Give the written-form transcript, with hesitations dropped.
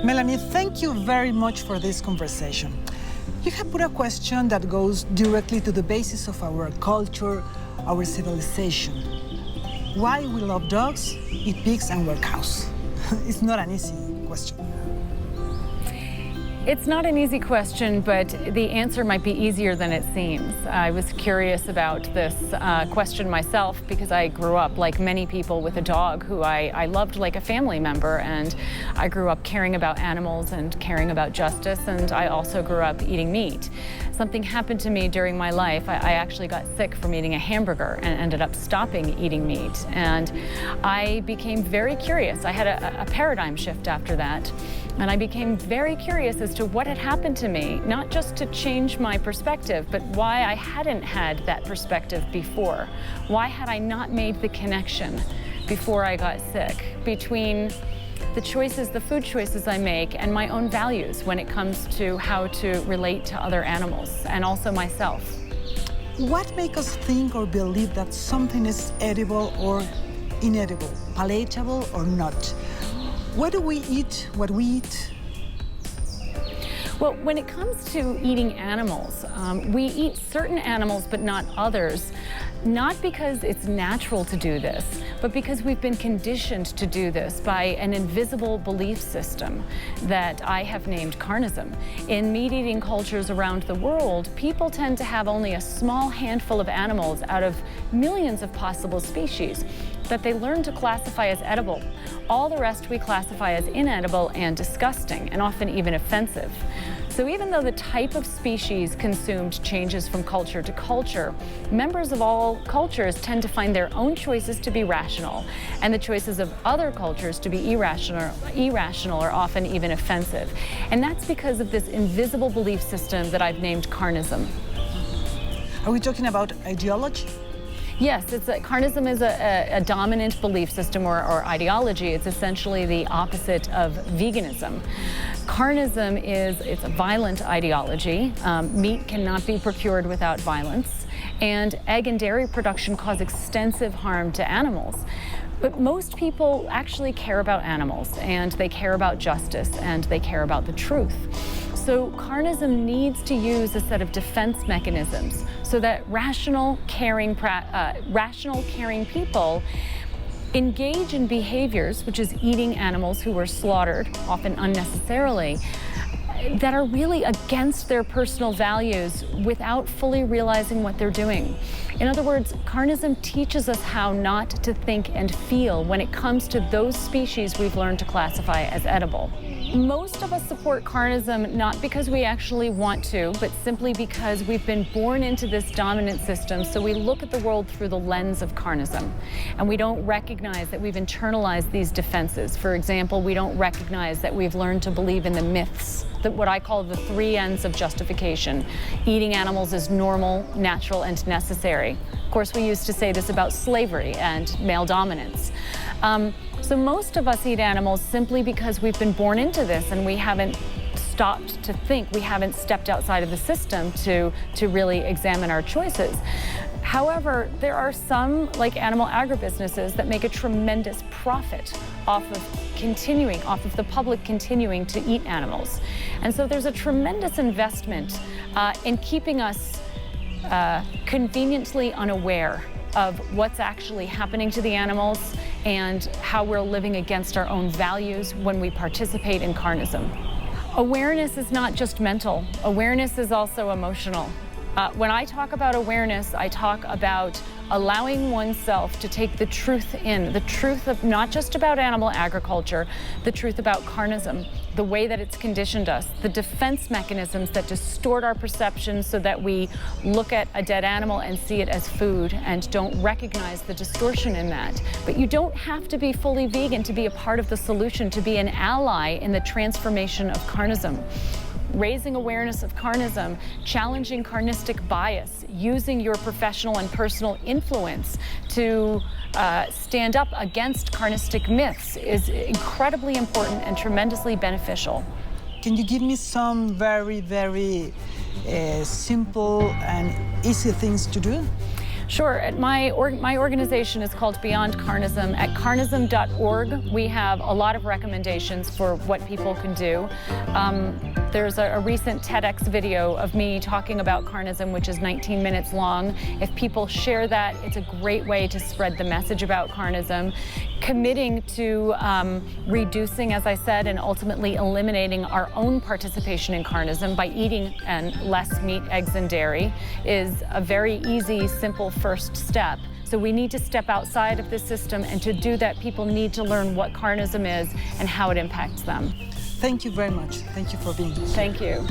Melanie, thank you very much for this conversation. You have put a question that goes directly to the basis of our culture, our civilization. Why we love dogs, eat pigs, and wear cows? It's not an easy question. It's not an easy question, but the answer might be easier than it seems. I was curious about this question myself because I grew up, like many people, with a dog who I loved like a family member, and I grew up caring about animals and caring about justice, and I also grew up eating meat. Something happened to me during my life. I actually got sick from eating a hamburger and ended up stopping eating meat, and I became very curious. I had a paradigm shift after that. And I became very curious as to what had happened to me, not just to change my perspective, but why I hadn't had that perspective before. Why had I not made the connection before I got sick between the choices, the food choices I make, and my own values when it comes to how to relate to other animals and also myself. What makes us think or believe that something is edible or inedible, palatable or not? Why do we eat what we eat? Well, when it comes to eating animals, we eat certain animals but not others, not because it's natural to do this, but because we've been conditioned to do this by an invisible belief system that I have named carnism. In meat-eating cultures around the world, people tend to have only a small handful of animals out of millions of possible species that they learn to classify as edible. All the rest we classify as inedible and disgusting, and often even offensive. So even though the type of species consumed changes from culture to culture, members of all cultures tend to find their own choices to be rational, and the choices of other cultures to be irrational or often even offensive. And that's because of this invisible belief system that I've named carnism. Are we talking about ideology? Yes, carnism is a dominant belief system or ideology. It's essentially the opposite of veganism. Carnism it's a violent ideology. Meat cannot be procured without violence, and egg and dairy production cause extensive harm to animals. But most people actually care about animals, and they care about justice, and they care about the truth. So carnism needs to use a set of defense mechanisms so that rational, caring people engage in behaviors, which is eating animals who were slaughtered, often unnecessarily, that are really against their personal values without fully realizing what they're doing. In other words, carnism teaches us how not to think and feel when it comes to those species we've learned to classify as edible. Most of us support carnism not because we actually want to, but simply because we've been born into this dominant system, so we look at the world through the lens of carnism. And we don't recognize that we've internalized these defenses. For example, we don't recognize that we've learned to believe in the myths, what I call the 3 N's of justification. Eating animals is normal, natural, and necessary. Of course, we used to say this about slavery and male dominance. So most of us eat animals simply because we've been born into this and we haven't stopped to think. We haven't stepped outside of the system to really examine our choices. However, there are some, like animal agribusinesses, that make a tremendous profit off of the public continuing to eat animals. And so there's a tremendous investment in keeping us conveniently unaware of what's actually happening to the animals and how we're living against our own values when we participate in carnism. Awareness is not just mental. Awareness is also emotional. When I talk about awareness, I talk about allowing oneself to take the truth in, the truth of not just about animal agriculture, the truth about carnism, the way that it's conditioned us, the defense mechanisms that distort our perceptions so that we look at a dead animal and see it as food and don't recognize the distortion in that. But you don't have to be fully vegan to be a part of the solution, to be an ally in the transformation of carnism. Raising awareness of carnism, challenging carnistic bias, using your professional and personal influence to stand up against carnistic myths is incredibly important and tremendously beneficial. Can you give me some very, very simple and easy things to do? Sure. My organization is called Beyond Carnism. At carnism.org, we have a lot of recommendations for what people can do. There's a recent TEDx video of me talking about carnism, which is 19 minutes long. If people share that, it's a great way to spread the message about carnism. Committing to reducing, as I said, and ultimately eliminating our own participation in carnism by eating less meat, eggs, and dairy is a very easy, simple first step. So we need to step outside of this system, and to do that, people need to learn what carnism is and how it impacts them. Thank you very much. Thank you for being here. Thank you.